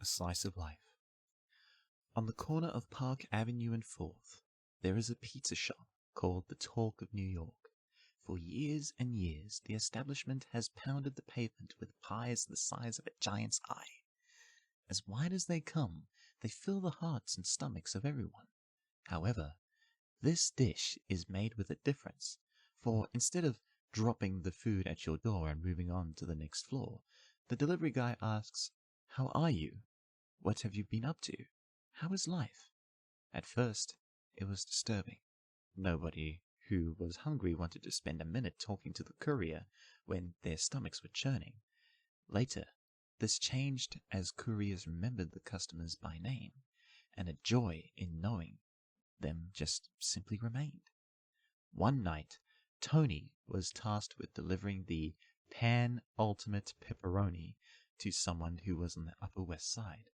slice of life. On the corner of Park Avenue and 4th, there is a pizza shop called The Talk of New York. For years and years, the establishment has pounded the pavement with pies the size of a giant's eye. As wide as they come, they fill the hearts and stomachs of everyone. However, this dish is made with a difference, for instead of dropping the food at your door and moving on to the next floor, the delivery guy asks, "How are you? What have you been up to? How is life?" At first, it was disturbing. Nobody who was hungry wanted to spend a minute talking to the courier when their stomachs were churning. Later, this changed as couriers remembered the customers by name, and a joy in knowing them just simply remained. One night, Tony was tasked with delivering the Pan Ultimate Pepperoni to someone who was on the Upper West Side.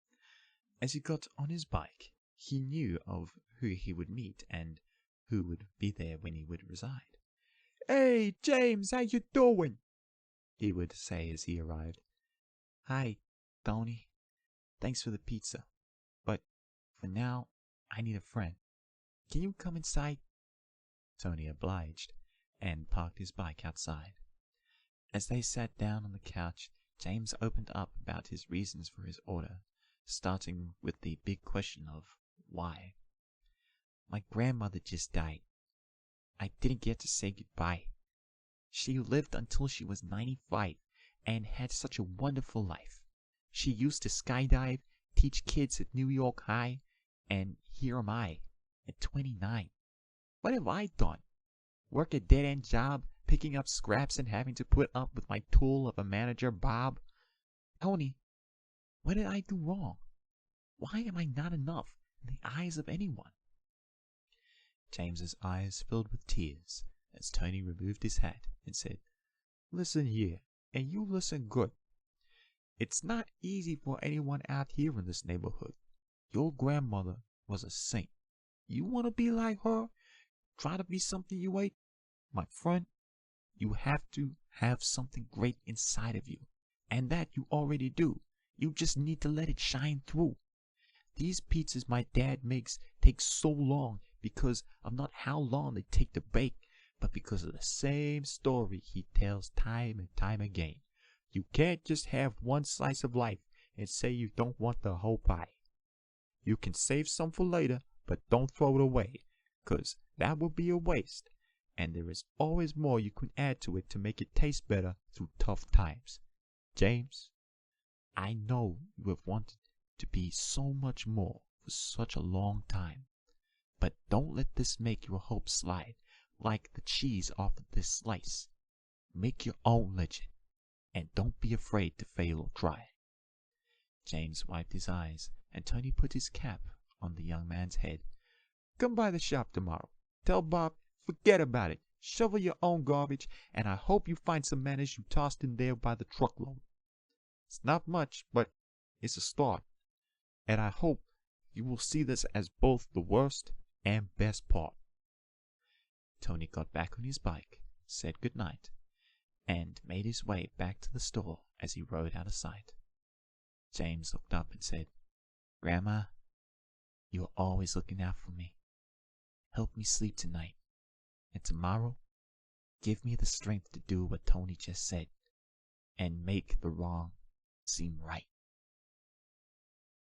As he got on his bike, he knew of who he would meet and who would be there when he would reside. "Hey, James, how you doing?" he would say as he arrived. "Hi, Tony. Thanks for the pizza. But for now, I need a friend. Can you come inside?" Tony obliged and parked his bike outside. As they sat down on the couch, James opened up about his reasons for his order, starting with the big question of why. "My grandmother just died. I didn't get to say goodbye. She lived until she was 95 and had such a wonderful life. She used to skydive, teach kids at New York High, and here am I, at 29. What have I done? Work a dead-end job, picking up scraps and having to put up with my tool of a manager, Bob? Tony, what did I do wrong? Why am I not enough in the eyes of anyone?" James's eyes filled with tears as Tony removed his hat and said, "Listen here, and you listen good. It's not easy for anyone out here in this neighborhood. Your grandmother was a saint. You want to be like her? Try to be something you ain't? My friend, you have to have something great inside of you, and that you already do. You just need to let it shine through. These pizzas my dad makes take so long because of not how long they take to bake, but because of the same story he tells time and time again. You can't just have one slice of life and say you don't want the whole pie. You can save some for later, but don't throw it away, 'cause that would be a waste, and there is always more you can add to it to make it taste better through tough times. James, I know you have wanted to be so much more for such a long time, but don't let this make your hopes slide like the cheese off of this slice. Make your own legend, and don't be afraid to fail or try." James wiped his eyes, and Tony put his cap on the young man's head. "Come by the shop tomorrow. Tell Bob, forget about it. Shovel your own garbage, and I hope you find some manners you tossed in there by the truckload. It's not much, but it's a start, and I hope you will see this as both the worst and best part." Tony got back on his bike, said good night, and made his way back to the store as he rode out of sight. James looked up and said, "Grandma, you are always looking out for me. Help me sleep tonight, and tomorrow, give me the strength to do what Tony just said, and make the wrong seem right."